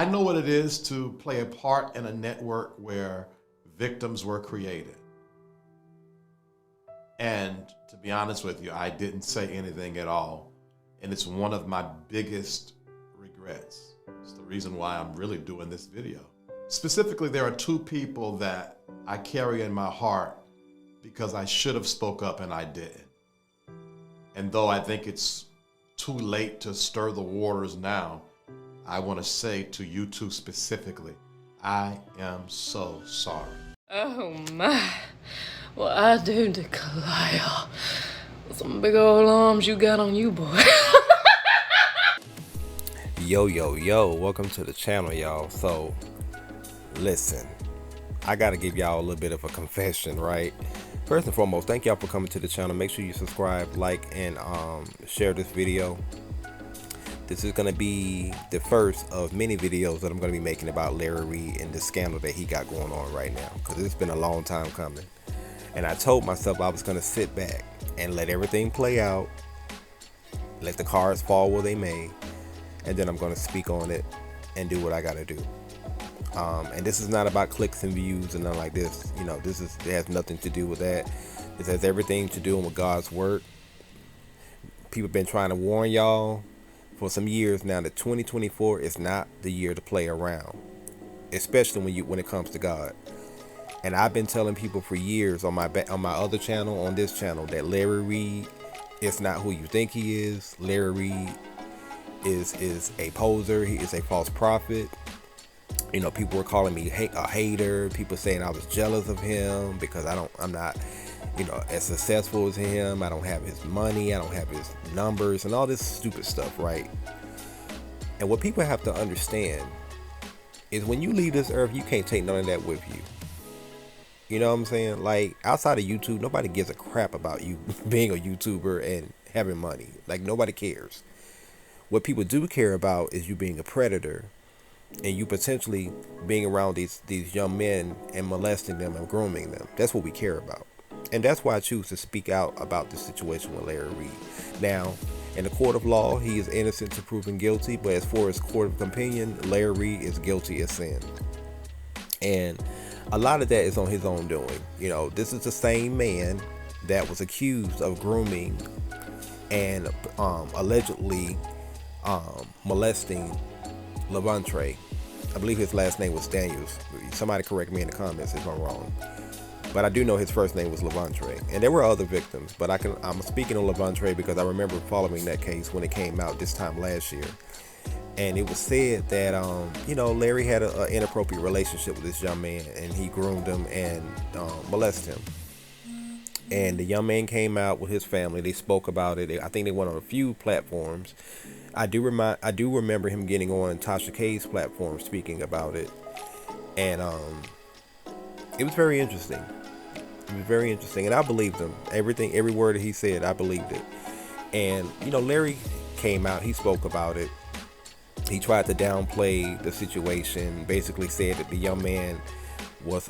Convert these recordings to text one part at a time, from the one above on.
I know what it is to play a part in a network where victims were created. And to be honest with you, I didn't say anything at all. And it's one of my biggest regrets. It's the reason why I'm really doing this video. Specifically, there are two people that I carry in my heart because I should have spoke up and I didn't. And though I think it's too late to stir the waters now, I want to say to you two specifically, I am so sorry. Oh my. Well, I do declare. Some big old arms you got on you, boy. Yo, welcome to the channel, y'all. So, listen, I gotta give y'all a little bit of a confession, right? First and foremost, thank y'all for coming to the channel. Make sure you subscribe, like, and share this video. This is gonna be the first of many videos that I'm gonna be making about Larry Reid and the scandal that he got going on right now, because it's been a long time coming. And I told myself I was gonna sit back and let everything play out, let the cards fall where they may, and then I'm gonna speak on it and do what I gotta do. And this is not about clicks and views and nothing like this. You know, it has nothing to do with that. This has everything to do with God's work. People have been trying to warn y'all for some years now that 2024 is not the year to play around, especially when it comes to God. And I've been telling people for years on my other channel, on this channel, that Larry Reid is not who you think he is. Larry Reid is a poser. He is a false prophet. You know, people were calling me a hater. People saying I was jealous of him because I'm not, you know, as successful as him. I don't have his money. I don't have his numbers and all this stupid stuff, right? And what people have to understand is when you leave this earth, you can't take none of that with you. You know what I'm saying? Like, outside of YouTube, nobody gives a crap about you being a YouTuber and having money. Like, nobody cares. What people do care about is you being a predator and you potentially being around these young men and molesting them and grooming them. That's what we care about. And that's why I choose to speak out about the situation with Larry Reid. Now, in the court of law, he is innocent to proven guilty, but as far as court of opinion, Larry Reid is guilty as sin. And a lot of that is on his own doing. You know, this is the same man that was accused of grooming and allegedly molesting Levante. I believe his last name was Daniels. Somebody correct me in the comments if I'm wrong. But I do know his first name was Levante. And there were other victims, but I'm speaking on Levante because I remember following that case when it came out this time last year. And it was said that, you know, Larry had an inappropriate relationship with this young man, and he groomed him and molested him. And the young man came out with his family. They spoke about it. I think they went on a few platforms. I do remember him getting on Tasha K's platform speaking about it, and it was very interesting. It was very interesting, and I believed him. Every word that he said, I believed it. And you know, Larry came out. He spoke about it. He tried to downplay the situation. Basically, said that the young man was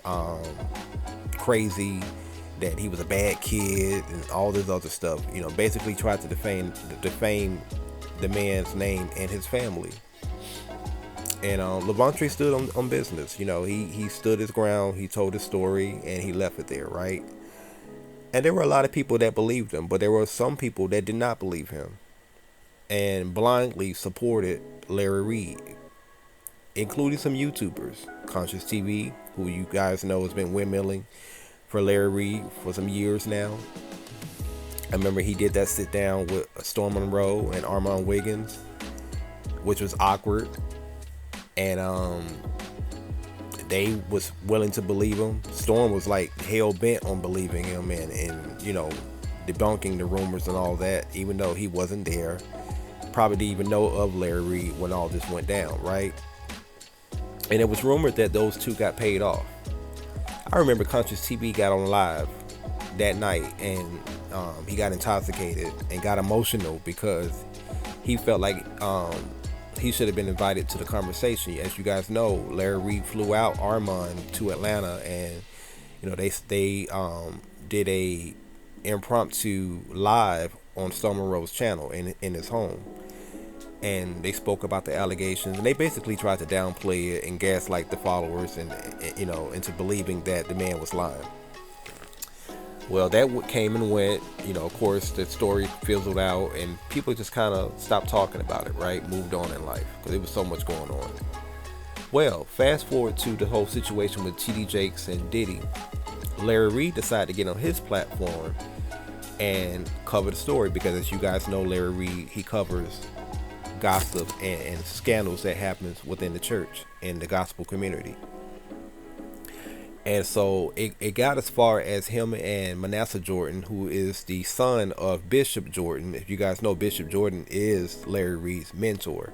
crazy, that he was a bad kid, and all this other stuff. You know, basically tried to defame the man's name and his family. And Levante stood on business. You know, he stood his ground. He told his story and he left it there, right? And there were a lot of people that believed him, but there were some people that did not believe him and blindly supported Larry Reid, including some YouTubers. Conscious TV, who you guys know has been windmilling for Larry Reid for some years now. I remember he did that sit down with Storm Monroe and Armand Wiggins, which was awkward. And they was willing to believe him. Storm was like hell bent on believing him and you know, debunking the rumors and all that, even though he wasn't there. Probably didn't even know of Larry Reid when all this went down, right? And it was rumored that those two got paid off. I remember Conscious TV got on live that night, and he got intoxicated and got emotional because he felt like he should have been invited to the conversation. As you guys know, Larry Reid flew out Armand to Atlanta, and you know, they did a impromptu live on Storm Monroe's channel in his home. and they spoke about the allegations, and they basically tried to downplay it and gaslight the followers, and into believing that the man was lying. Well, that came and went. Of course, the story fizzled out, and people just kind of stopped talking about it, right? Moved on in life because there was so much going on. Well, fast forward to the whole situation with TD Jakes and Diddy. Larry Reid decided to get on his platform and cover the story because, as you guys know, Larry Reid, he covers gossip and scandals that happens within the church and the gospel community. And so it got as far as him and Manasseh Jordan, who is the son of Bishop Jordan. If you guys know, Bishop Jordan is Larry Reid's mentor.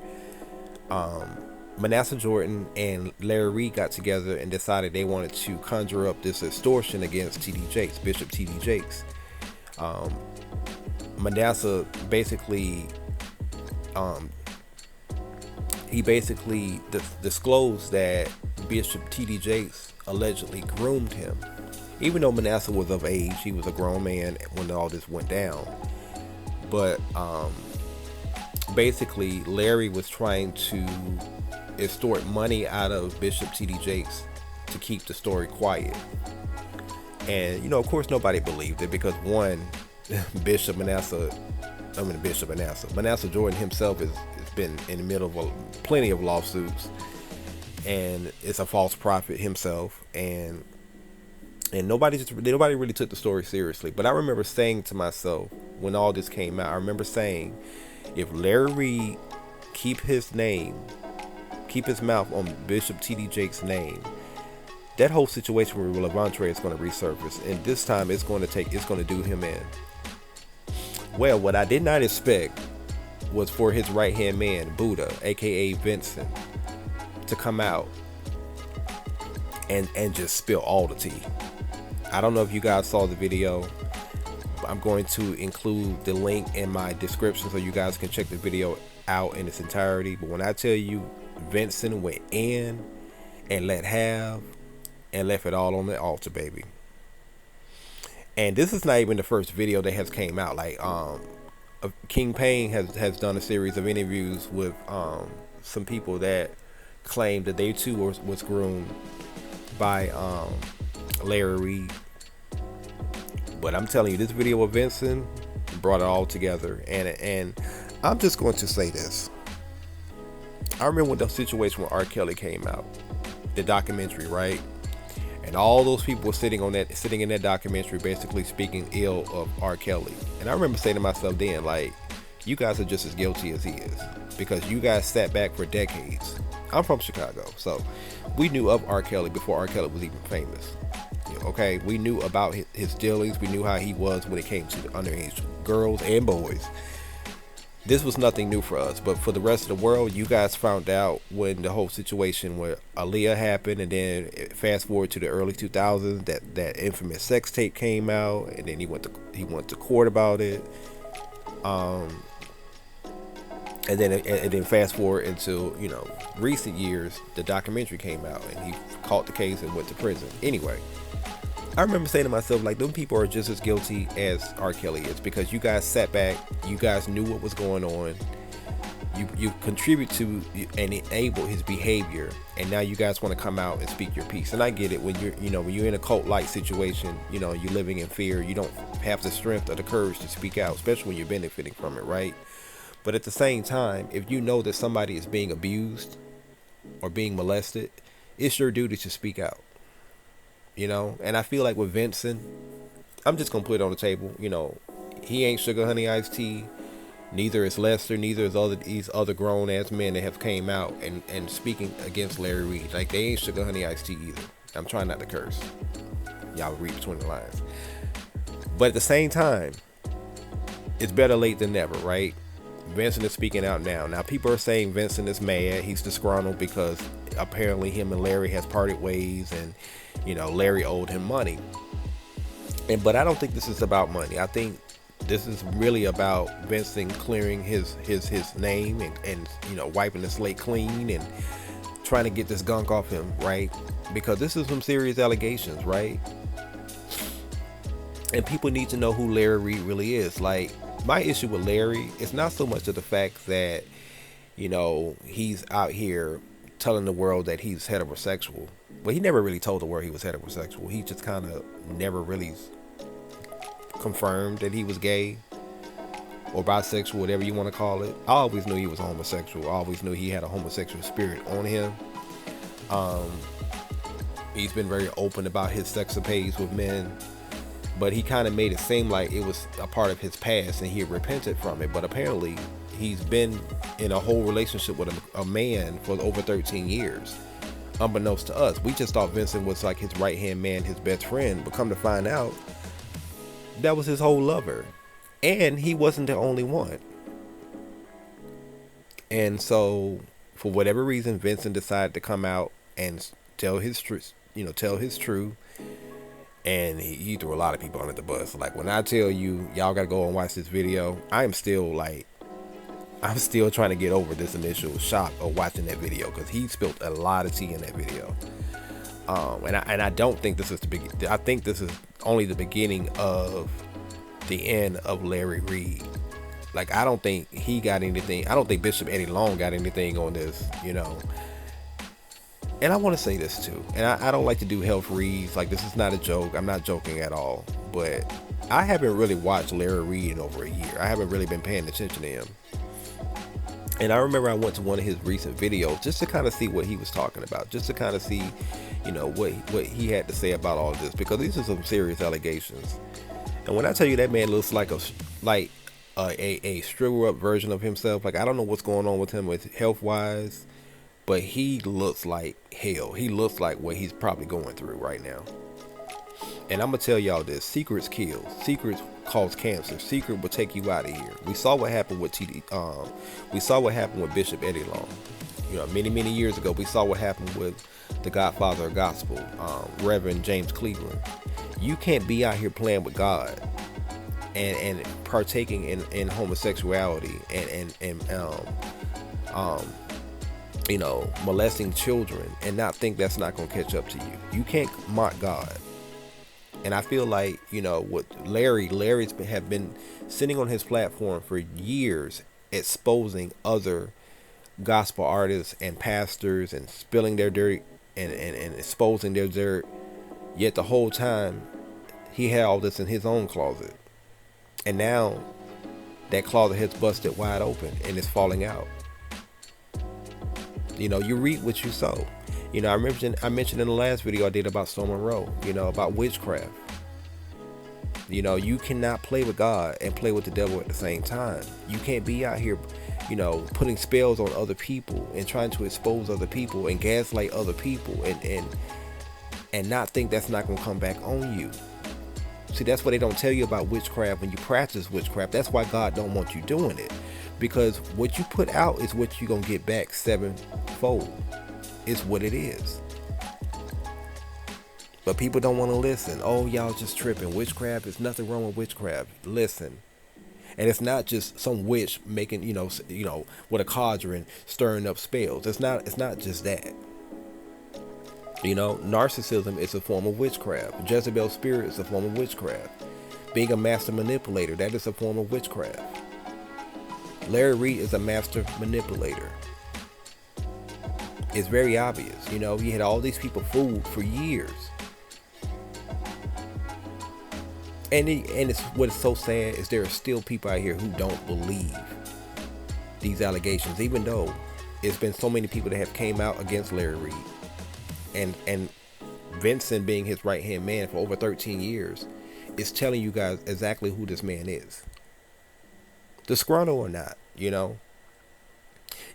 Manasseh Jordan and Larry Reid got together and decided they wanted to conjure up this extortion against TD Jakes, Bishop TD Jakes. Manasseh basically, disclosed that Bishop TD Jakes allegedly groomed him. Even though Manasseh was of age, he was a grown man when all this went down. But basically, Larry was trying to extort money out of Bishop TD Jakes to keep the story quiet. And of course, nobody believed it because one, Manasseh Jordan himself has been in the middle of plenty of lawsuits, and it's a false prophet himself, and nobody really took the story seriously. But I remember saying to myself when all this came out, I remember saying, if Larry Reid keep his mouth on Bishop TD Jakes' name, that whole situation with Levante is going to resurface, and this time it's going to do him in. Well, what I did not expect was for his right-hand man, Buddha, aka Vincent, to come out and just spill all the tea. I don't know if you guys saw the video. I'm going to include the link in my description so you guys can check the video out in its entirety. But when I tell you, Vincent went in and let it all on the altar, baby. And this is not even the first video that has came out. Like King Payne has done a series of interviews with some people that claimed that they too was groomed by Larry Reid. But I'm telling you, this video of Vincent brought it all together. And I'm just going to say this. I remember when the situation with R. Kelly came out, the documentary, right? And all those people were sitting in that documentary, basically speaking ill of R. Kelly. And I remember saying to myself then, like, you guys are just as guilty as he is, because you guys sat back for decades. I'm from Chicago, so we knew of R. Kelly before R. Kelly was even famous. Okay, we knew about his dealings. We knew how he was when it came to the underage girls and boys. This was nothing new for us, but for the rest of the world, you guys found out when the whole situation with Aaliyah happened, and then fast forward to the early 2000s, that infamous sex tape came out, and then he went to court about it. And then fast forward into recent years, the documentary came out, and he caught the case and went to prison. Anyway, I remember saying to myself, like, them people are just as guilty as R. Kelly is, because you guys sat back, you guys knew what was going on, you contribute to and enable his behavior, and now you guys want to come out and speak your piece. And I get it, when you're in a cult-like situation, you're living in fear, you don't have the strength or the courage to speak out, especially when you're benefiting from it, right? But at the same time, if you know that somebody is being abused or being molested, it's your duty to speak out. And I feel like with Vincent, I'm just gonna put it on the table. He ain't Sugar Honey Iced Tea, neither is Lester, neither is these other grown ass men that have came out and speaking against Larry Reid. Like, they ain't Sugar Honey Iced Tea either. I'm trying not to curse. Y'all read between the lines. But at the same time, it's better late than never, right? Vincent is speaking out now. Now, people are saying Vincent is mad. He's disgruntled because apparently him and Larry has parted ways, and Larry owed him money. But I don't think this is about money. I think this is really about Vincent clearing his name and wiping the slate clean and trying to get this gunk off him, right? Because this is some serious allegations, right? And people need to know who Larry Reid really is. Like, my issue with Larry is not so much of the fact that he's out here telling the world that he's heterosexual. But he never really told the world he was heterosexual. He just kind of never really confirmed that he was gay or bisexual, whatever you want to call it. I always knew he was homosexual. I always knew he had a homosexual spirit on him. He's been very open about his sexapades with men, but he kind of made it seem like it was a part of his past and he had repented from it. But apparently he's been in a whole relationship with a man for over 13 years. Unbeknownst to us, we just thought Vincent was like his right-hand man, his best friend, but come to find out, that was his whole lover. And he wasn't the only one. And so, for whatever reason, Vincent decided to come out and tell his truth, tell his truth. And he threw a lot of people under the bus. Like, when I tell you, y'all gotta go and watch this video, I'm still trying to get over this initial shock of watching that video, because he spilled a lot of tea in that video. And I don't think this is the beginning. I think this is only the beginning of the end of Larry Reid. Like, I don't think he got anything. I don't think Bishop Eddie Long got anything on this, And I want to say this too. And I don't like to do health reads. Like, this is not a joke. I'm not joking at all. But I haven't really watched Larry Reid in over a year. I haven't really been paying attention to him. And I remember I went to one of his recent videos just to kind of see what he was talking about, just to kind of see, what he had to say about all of this, because these are some serious allegations. And when I tell you that man looks like a struggle up version of himself, like, I don't know what's going on with him with health wise, but he looks like hell. He looks like what he's probably going through right now. And I'm gonna tell y'all this: secrets kill. Secrets cause cancer. Secret will take you out of here. We saw what happened with we saw what happened with Bishop Eddie Long. Many years ago, we saw what happened with the Godfather of Gospel, Reverend James Cleveland. You can't be out here playing with God and partaking in homosexuality and molesting children and not think that's not gonna catch up to you. You can't mock God. And I feel like, what Larry's have been sitting on his platform for years, exposing other gospel artists and pastors and spilling their dirt and exposing their dirt. Yet the whole time he had all this in his own closet. And now that closet has busted wide open and it's falling out. You reap what you sow. I mentioned in the last video I did about Storm Row, about witchcraft. You cannot play with God and play with the devil at the same time. You can't be out here, putting spells on other people and trying to expose other people and gaslight other people and not think that's not going to come back on you. See, that's what they don't tell you about witchcraft. When you practice witchcraft, that's why God don't want you doing it. Because what you put out is what you're going to get back sevenfold. It's what it is. But people don't want to listen. Oh, y'all just tripping. Witchcraft, there's nothing wrong with witchcraft. Listen. And it's not just some witch making, with a cauldron stirring up spells. It's not just that. Narcissism is a form of witchcraft. Jezebel's spirit is a form of witchcraft. Being a master manipulator, that is a form of witchcraft. Larry Reid is a master manipulator. It's very obvious. He had all these people fooled for years. And what's so sad is there are still people out here who don't believe these allegations, even though it's been so many people that have came out against Larry Reid. And Vincent, being his right-hand man for over 13 years, is telling you guys exactly who this man is. Disgruntled or not,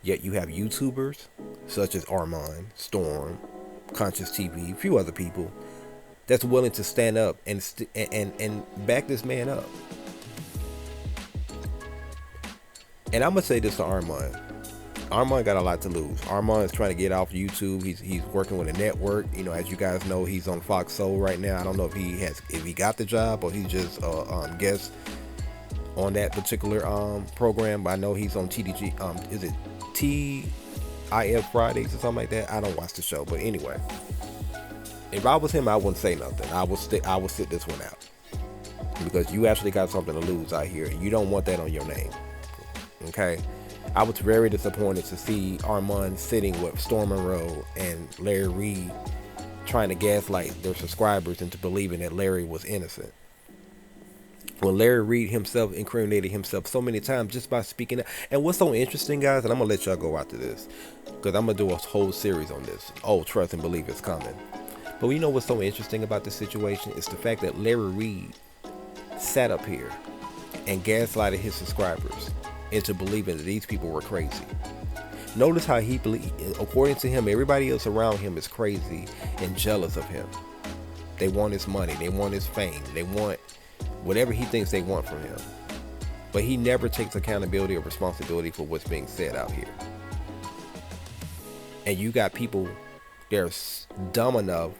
Yet you have YouTubers such as Armand, Storm, Conscious TV, a few other people that's willing to stand up and back this man up. And I'm gonna say this to Armand. Armand got a lot to lose. Armand is trying to get off YouTube. He's working with a network. As you guys know, he's on Fox Soul right now. I don't know if he got the job or he's just guest on that particular program. But I know he's on TDG. Is it TIF Fridays or something like that? I don't watch the show, but anyway, if I was him, I wouldn't say nothing. I would sit this one out, because you actually got something to lose out here, and you don't want that on your name. Okay. I was very disappointed to see Armand sitting with Storm Monroe and Larry Reid trying to gaslight their subscribers into believing that Larry was innocent. When Larry Reid himself incriminated himself so many times just by speaking out. And what's so interesting, guys, and I'm going to let y'all go after this, because I'm going to do a whole series on this. Oh, trust and believe it's coming. But you know what's so interesting about this situation? It's the fact that Larry Reid sat up here and gaslighted his subscribers into believing that these people were crazy. Notice how he believed, according to him, everybody else around him is crazy and jealous of him. They want his money. They want his fame. They want whatever he thinks they want from him. But he never takes accountability or responsibility for what's being said out here. And you got people that are dumb enough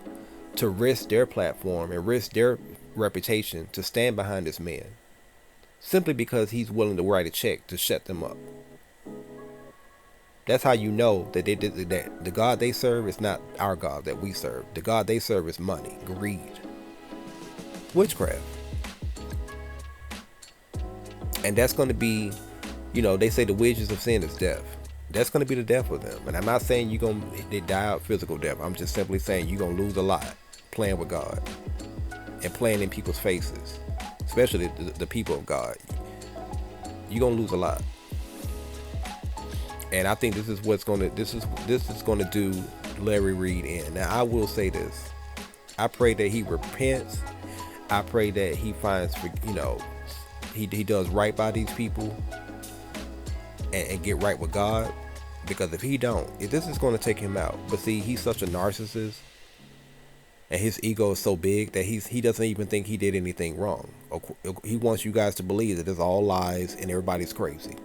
to risk their platform and risk their reputation to stand behind this man, simply because he's willing to write a check to shut them up. That's how you know that that the God they serve is not our God that we serve. The God they serve is money, greed, witchcraft. And that's going to be, you know, they say the wages of sin is death. That's going to be the death of them. And I'm not saying they die out physical death. I'm just simply saying you're going to lose a lot playing with God and playing in people's faces, especially the people of God. You're going to lose a lot. And I think this is going to do Larry Reid in. Now, I will say this. I pray that he repents. I pray that he finds, you know, he does right by these people and get right with God. Because if he don't, this is going to take him out. But see, he's such a narcissist and his ego is so big that he doesn't even think he did anything wrong. He wants you guys to believe that it's all lies and everybody's crazy.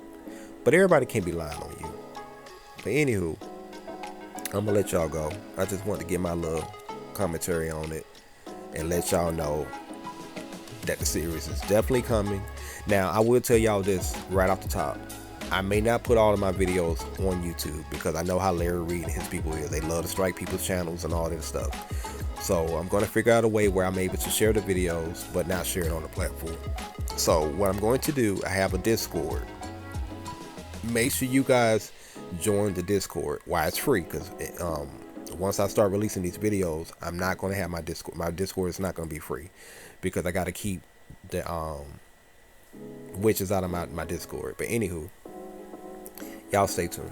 But everybody can't be lying on you. But anywho, I'm going to let y'all go. I just want to get my little commentary on it and let y'all know that the series is definitely coming. Now, I will tell y'all this right off the top. I may not put all of my videos on YouTube because I know how Larry Reid and his people is. They love to strike people's channels and all that stuff. So I'm going to figure out a way where I'm able to share the videos but not share it on the platform. So what I'm going to do, I have a Discord. Make sure you guys join the Discord. Why it's free, because once I start releasing these videos, I'm not going to have my Discord. My Discord is not going to be free because I got to keep the witches out of my Discord. But anywho, y'all stay tuned.